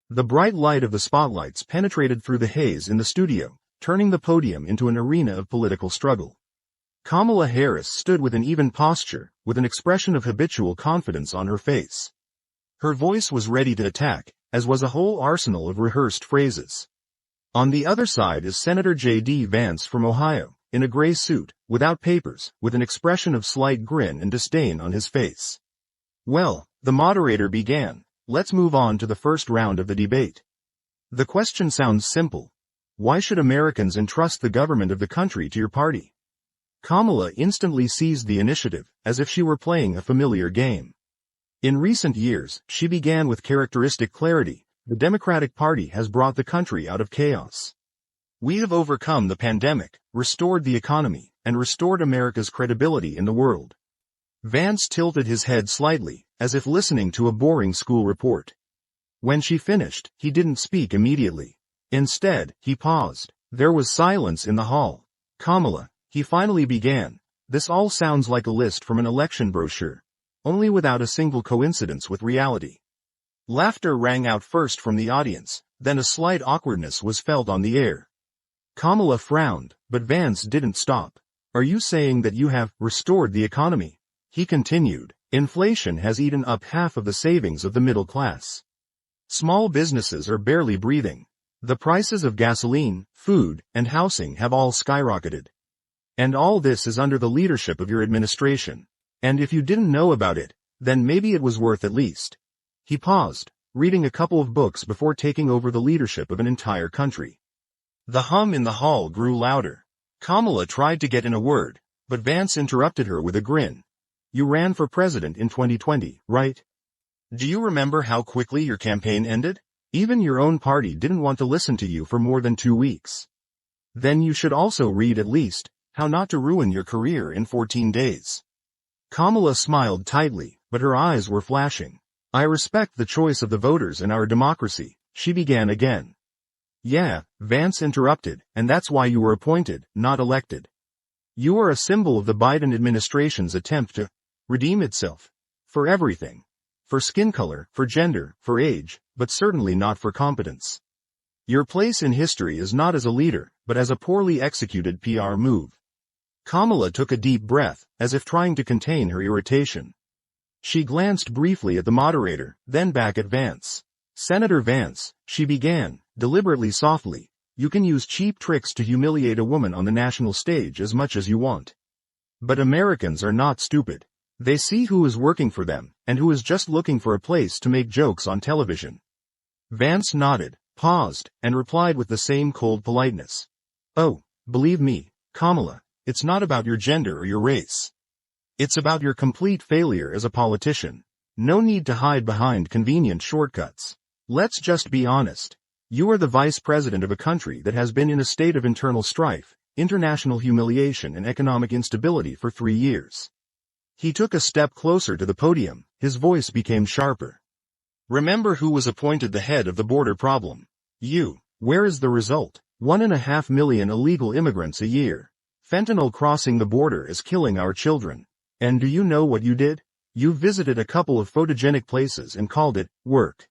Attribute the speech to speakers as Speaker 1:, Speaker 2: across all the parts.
Speaker 1: The bright light of the spotlights penetrated through the haze in the studio, turning the podium into an arena of political struggle. Kamala Harris stood with an even posture, with an expression of habitual confidence on her face. Her voice was ready to attack, as was a whole arsenal of rehearsed phrases. On the other side is Senator J.D.Vance from Ohio, in a gray suit, without papers, with an expression of slight grin and disdain on his face. Well, the moderator began, let's move on to the first round of the debate. The question sounds simple. Why should Americans entrust the government of the country to your party? Kamala instantly seized the initiative, as if she were playing a familiar game. In recent years, she began with characteristic clarity. The Democratic Party has brought the country out of chaos. We have overcome the pandemic, restored the economy, and restored America's credibility in the world. Vance tilted his head slightly, as if listening to a boring school report. When she finished, he didn't speak immediately. Instead, he paused. There was silence in the hall. Kamala, he finally began, this all sounds like a list from an election brochure, only without a single coincidence with reality. Laughter rang out first from the audience, then a slight awkwardness was felt on the air. Kamala frowned, but Vance didn't stop. Are you saying that you have restored the economy? He continued. Inflation has eaten up half of the savings of the middle class. Small businesses are barely breathing. The prices of gasoline, food, and housing have all skyrocketed. And all this is under the leadership of your administration. And if you didn't know about it, then maybe it was worth at least. He paused, reading a couple of books before taking over the leadership of an entire country. The hum in the hall grew louder. Kamala tried to get in a word, but Vance interrupted her with a grin. You ran for president in 2020, right? Do you remember how quickly your campaign ended? Even your own party didn't want to listen to you for more than 2 weeks. Then you should also read at least, How Not to Ruin Your Career in 14 Days. Kamala smiled tightly, but her eyes were flashing. I respect the choice of the voters in our democracy, she began again. Yeah, Vance interrupted, and that's why you were appointed, not elected. You are a symbol of the Biden administration's attempt to redeem itself. For everything. For skin color, for gender, for age, but certainly not for competence. Your place in history is not as a leader, but as a poorly executed PR move. Kamala took a deep breath, as if trying to contain her irritation. She glanced briefly at the moderator, then back at Vance. Senator Vance, she began, deliberately softly, you can use cheap tricks to humiliate a woman on the national stage as much as you want. But Americans are not stupid. They see who is working for them, and who is just looking for a place to make jokes on television. Vance nodded, paused, and replied with the same cold politeness. Oh, believe me, Kamala, it's not about your gender or your race. It's about your complete failure as a politician. No need to hide behind convenient shortcuts. Let's just be honest. You are the vice president of a country that has been in a state of internal strife, international humiliation and economic instability for 3 years. He took a step closer to the podium, his voice became sharper. Remember who was appointed the head of the border problem? You. Where is the result? 1.5 million illegal immigrants a year. Fentanyl crossing the border is killing our children. And do you know what you did? You visited a couple of photogenic places and called it work.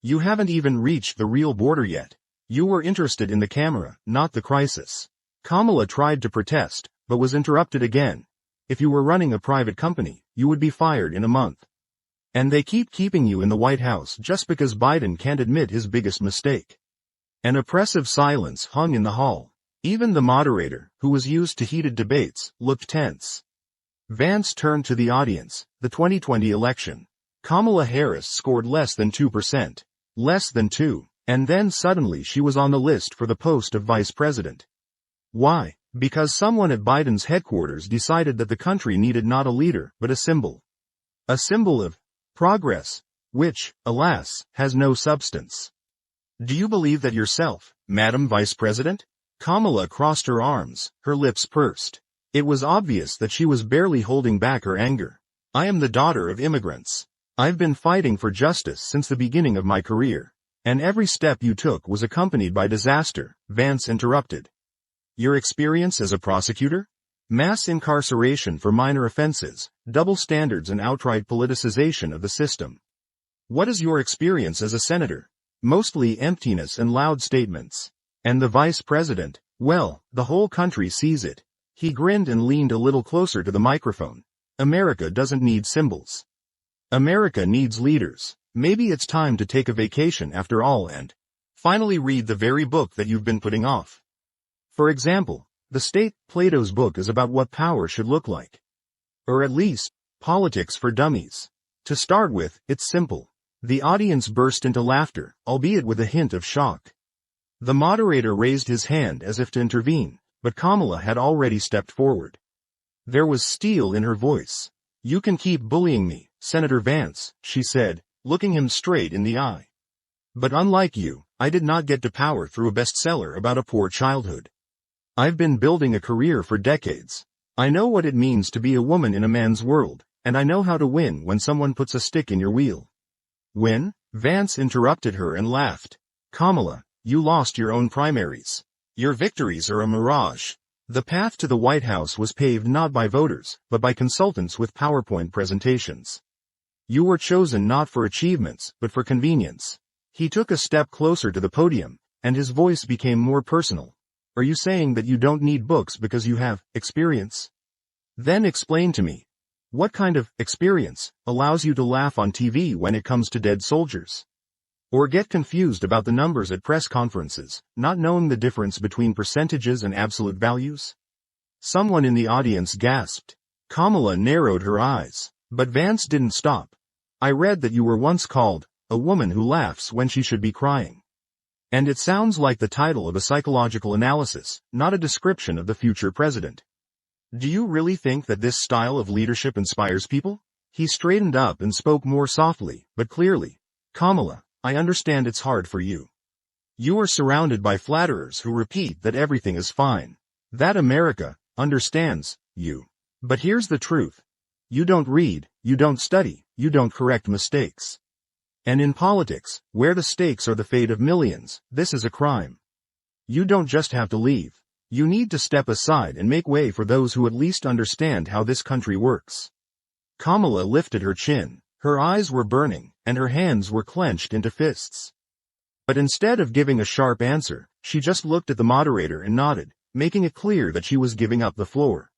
Speaker 1: You haven't even reached the real border yet. You were interested in the camera, not the crisis. Kamala tried to protest, but was interrupted again. If you were running a private company, you would be fired in a month. And they keep keeping you in the White House just because Biden can't admit his biggest mistake. An oppressive silence hung in the hall. Even the moderator, who was used to heated debates, looked tense. Vance turned to the audience. The 2020 election. Kamala Harris scored less than 2%. Less than 2. And then suddenly she was on the list for the post of vice president. Why? Because someone at Biden's headquarters decided that the country needed not a leader, but a symbol. A symbol of progress, which, alas, has no substance. Do you believe that yourself, Madam Vice President? Kamala crossed her arms, her lips pursed. It was obvious that she was barely holding back her anger. I am the daughter of immigrants. I've been fighting for justice since the beginning of my career. And every step you took was accompanied by disaster, Vance interrupted. Your experience as a prosecutor? Mass incarceration for minor offenses, double standards and outright politicization of the system. What is your experience as a senator? Mostly emptiness and loud statements. And the vice president, well, the whole country sees it. He grinned and leaned a little closer to the microphone. America doesn't need symbols. America needs leaders. Maybe it's time to take a vacation after all and finally read the very book that you've been putting off. For example, The State, Plato's book, is about what power should look like. Or at least, politics for dummies. To start with, it's simple. The audience burst into laughter, albeit with a hint of shock. The moderator raised his hand as if to intervene, but Kamala had already stepped forward. There was steel in her voice. "You can keep bullying me, Senator Vance," she said, looking him straight in the eye. "But unlike you, I did not get to power through a bestseller about a poor childhood. I've been building a career for decades. I know what it means to be a woman in a man's world, and I know how to win when someone puts a stick in your wheel." "Win?" Vance interrupted her and laughed. "Kamala, you lost your own primaries. Your victories are a mirage. The path to the White House was paved not by voters, but by consultants with PowerPoint presentations. You were chosen not for achievements, but for convenience." He took a step closer to the podium, and his voice became more personal. "Are you saying that you don't need books because you have experience? Then explain to me. What kind of experience allows you to laugh on TV when it comes to dead soldiers? Or get confused about the numbers at press conferences, not knowing the difference between percentages and absolute values?" Someone in the audience gasped. Kamala narrowed her eyes. But Vance didn't stop. "I read that you were once called a woman who laughs when she should be crying. And it sounds like the title of a psychological analysis, not a description of the future president. Do you really think that this style of leadership inspires people?" He straightened up and spoke more softly, but clearly. "Kamala, I understand it's hard for you. You are surrounded by flatterers who repeat that everything is fine. That America understands you. But here's the truth. You don't read, you don't study, you don't correct mistakes. And in politics, where the stakes are the fate of millions, this is a crime. You don't just have to leave. You need to step aside and make way for those who at least understand how this country works." Kamala lifted her chin. Her eyes were burning, and her hands were clenched into fists. But instead of giving a sharp answer, she just looked at the moderator and nodded, making it clear that she was giving up the floor.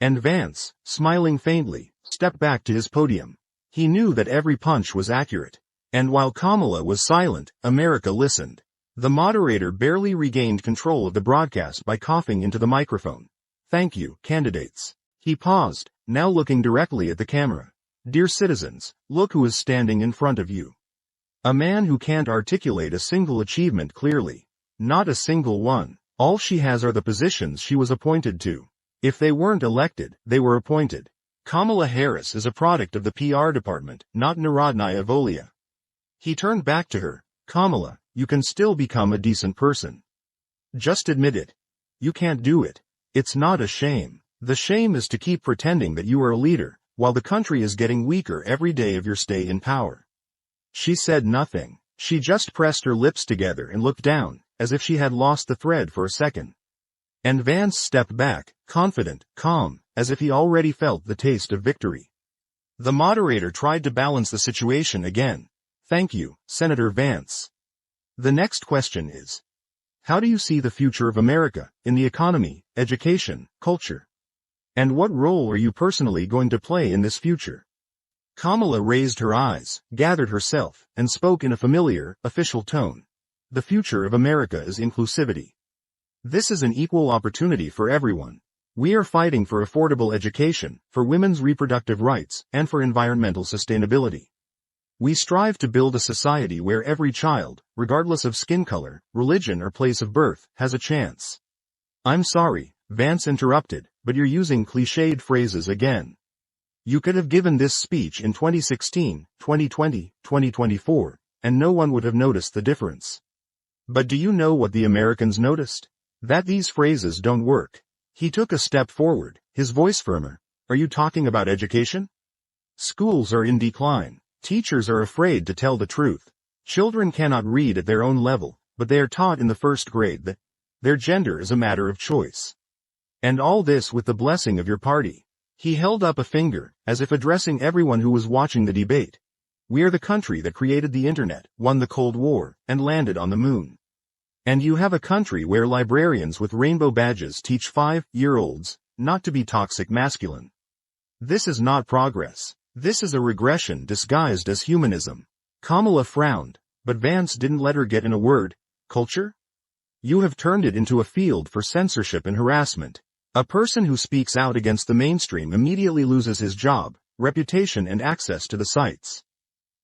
Speaker 1: And Vance, smiling faintly, stepped back to his podium. He knew that every punch was accurate. And while Kamala was silent, America listened. The moderator barely regained control of the broadcast by coughing into the microphone. "Thank you, candidates." He paused, now looking directly at the camera. "Dear citizens, look who is standing in front of you. A man who can't articulate a single achievement clearly. Not a single one. All she has are the positions she was appointed to. If they weren't elected, they were appointed. Kamala Harris is a product of the PR department, not Narodnaya Volia." He turned back to her. "Kamala, you can still become a decent person. Just admit it. You can't do it. It's not a shame. The shame is to keep pretending that you are a leader, while the country is getting weaker every day of your stay in power." She said nothing. She just pressed her lips together and looked down, as if she had lost the thread for a second. And Vance stepped back, confident, calm, as if he already felt the taste of victory. The moderator tried to balance the situation again. "Thank you, Senator Vance. The next question is, how do you see the future of America, in the economy, education, culture? And what role are you personally going to play in this future?" Kamala raised her eyes, gathered herself, and spoke in a familiar, official tone. "The future of America is inclusivity. This is an equal opportunity for everyone. We are fighting for affordable education, for women's reproductive rights, and for environmental sustainability. We strive to build a society where every child, regardless of skin color, religion or place of birth, has a chance." "I'm sorry," Vance interrupted, "but you're using cliched phrases again. You could have given this speech in 2016, 2020, 2024, and no one would have noticed the difference. But do you know what the Americans noticed? That these phrases don't work." He took a step forward, his voice firmer. "Are you talking about education? Schools are in decline. Teachers are afraid to tell the truth. Children cannot read at their own level, but they are taught in the first grade that their gender is a matter of choice. And all this with the blessing of your party." He held up a finger, as if addressing everyone who was watching the debate. We are the country that created the internet, won the Cold War, and landed on the moon. And you have a country where librarians with rainbow badges teach 5-year-olds not to be toxic masculine. This is not progress. This is a regression disguised as humanism. Kamala frowned, but Vance didn't let her get in a word. Culture? You have turned it into a field for censorship and harassment. A person who speaks out against the mainstream immediately loses his job, reputation, and access to the sites.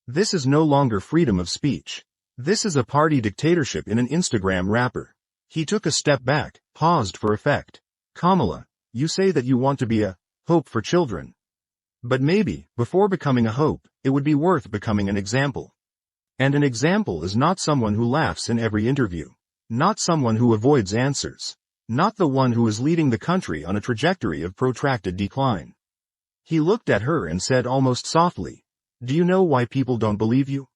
Speaker 1: This is no longer freedom of speech. This is a party dictatorship in an Instagram wrapper. He took a step back, paused for effect. Kamala, you say that you want to be a hope for children. But maybe, before becoming a hope, it would be worth becoming an example. And an example is not someone who laughs in every interview. Not someone who avoids answers. Not the one who is leading the country on a trajectory of protracted decline. He looked at her and said almost softly, "Do you know why people don't believe you?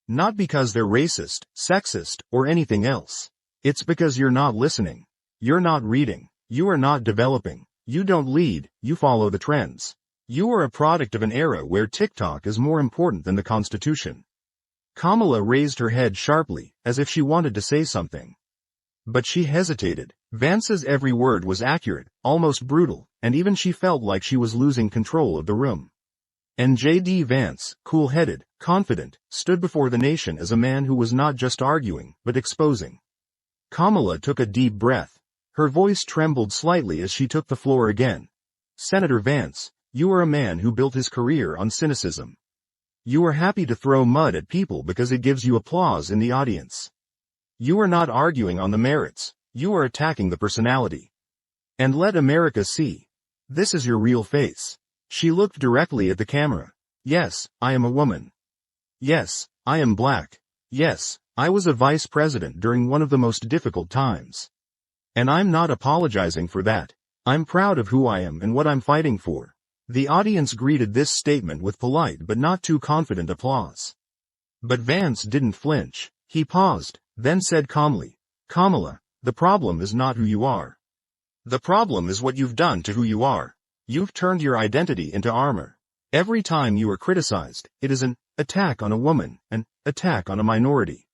Speaker 1: Not because they're racist, sexist, or anything else. It's because you're not listening. You're not reading. You are not developing. You don't lead, you follow the trends. You are a product of an era where TikTok is more important than the Constitution." Kamala raised her head sharply, as if she wanted to say something. But she hesitated. Vance's every word was accurate, almost brutal, and even she felt like she was losing control of the room. And J.D.Vance, cool-headed, confident, stood before the nation as a man who was not just arguing, but exposing. Kamala took a deep breath. Her voice trembled slightly as she took the floor again. "Senator Vance, you are a man who built his career on cynicism. You are happy to throw mud at people because it gives you applause in the audience. You are not arguing on the merits, you are attacking the personality. And let America see. This is your real face." She looked directly at the camera. "Yes, I am a woman. Yes, I am black. Yes, I was a vice president during one of the most difficult times. And I'm not apologizing for that. I'm proud of who I am and what I'm fighting for." The audience greeted this statement with polite but not too confident applause. But Vance didn't flinch. He paused, then said calmly, "Kamala, the problem is not who you are. The problem is what you've done to who you are. You've turned your identity into armor. Every time you are criticized, it is an attack on a woman, an attack on a minority.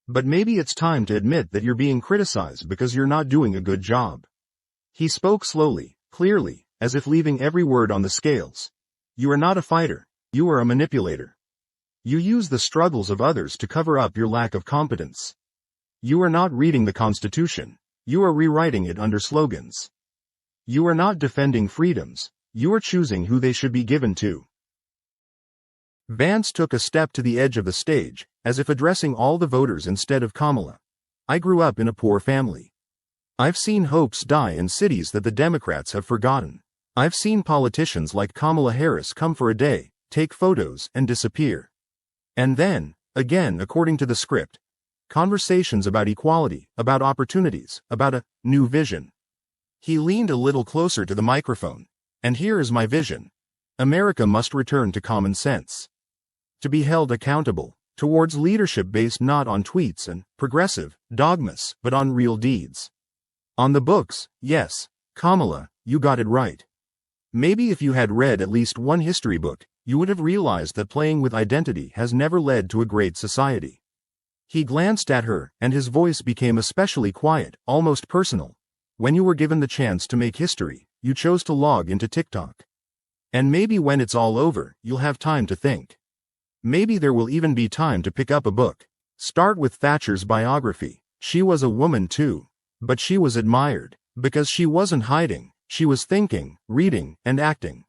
Speaker 1: But maybe it's time to admit that you're being criticized because you're not doing a good job." He spoke slowly, clearly, as if leaving every word on the scales. "You are not a fighter. You are a manipulator. You use the struggles of others to cover up your lack of competence. You are not reading the Constitution. You are rewriting it under slogans. You are not defending freedoms. You are choosing who they should be given to." Vance took a step to the edge of the stage, as if addressing all the voters instead of Kamala. "I grew up in a poor family. I've seen hopes die in cities that the Democrats have forgotten. I've seen politicians like Kamala Harris come for a day, take photos, and disappear. And then, again according to the script, conversations about equality, about opportunities, about a new vision." He leaned a little closer to the microphone. "And here is my vision. America must return to common sense. To be held accountable, towards leadership based not on tweets and progressive dogmas, but on real deeds. On the books, yes, Kamala, you got it right. Maybe if you had read at least one history book, you would have realized that playing with identity has never led to a great society." He glanced at her, and his voice became especially quiet, almost personal. "When you were given the chance to make history, you chose to log into TikTok. And maybe when it's all over, you'll have time to think. Maybe there will even be time to pick up a book. Start with Thatcher's biography. She was a woman too. But she was admired, because she wasn't hiding, she was thinking, reading, and acting."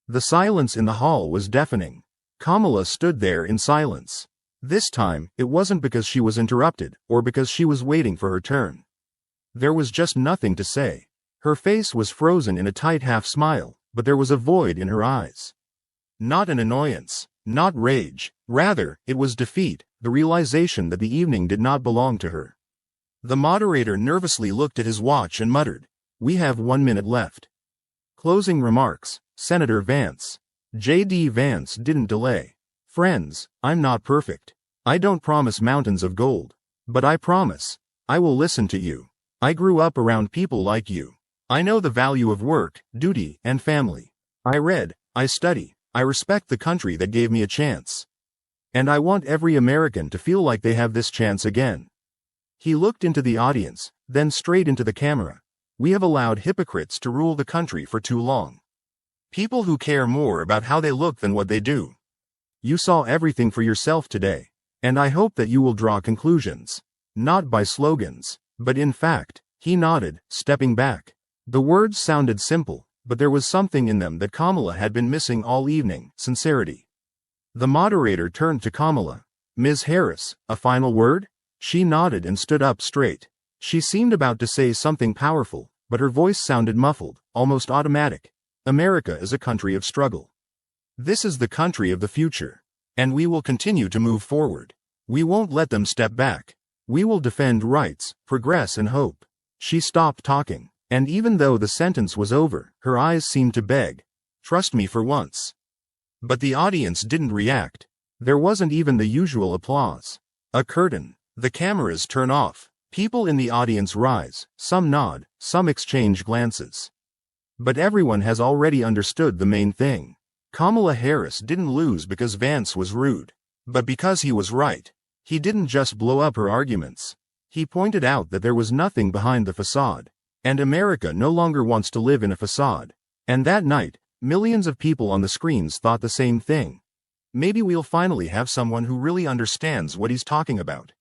Speaker 1: The silence in the hall was deafening. Kamala stood there in silence. This time, it wasn't because she was interrupted, or because she was waiting for her turn. There was just nothing to say. Her face was frozen in a tight half-smile, but there was a void in her eyes. Not an annoyance, not rage, rather, it was defeat, the realization that the evening did not belong to her. The moderator nervously looked at his watch and muttered, "We have 1 minute left." Closing remarks, Senator Vance. J.D.Vance didn't delay. "Friends, I'm not perfect. I don't promise mountains of gold. But I promise, I will listen to you. I grew up around people like you. I know the value of work, duty, and family. I read, I study, I respect the country that gave me a chance. And I want every American to feel like they have this chance again. He looked into the audience, then straight into the camera. We have allowed hypocrites to rule the country for too long. People who care more about how they look than what they do. You saw everything for yourself today, and I hope that you will draw conclusions. Not by slogans, but in fact. He nodded, stepping back. The words sounded simple, but there was something in them that Kamala had been missing all evening: sincerity. The moderator turned to Kamala. Ms. Harris, a final word? She nodded and stood up straight. She seemed about to say something powerful, but her voice sounded muffled, almost automatic. America is a country of struggle. This is the country of the future. And we will continue to move forward. We won't let them step back. We will defend rights, progress, and hope. She stopped talking, and even though the sentence was over, her eyes seemed to beg, "Trust me for once." But the audience didn't react. There wasn't even the usual applause. A curtain. The cameras turn off. People in the audience rise, some nod, some exchange glances. But everyone has already understood the main thing. Kamala Harris didn't lose because Vance was rude, but because he was right. He didn't just blow up her arguments. He pointed out that there was nothing behind the facade. And America no longer wants to live in a facade. And that night, millions of people on the screens thought the same thing. Maybe we'll finally have someone who really understands what he's talking about.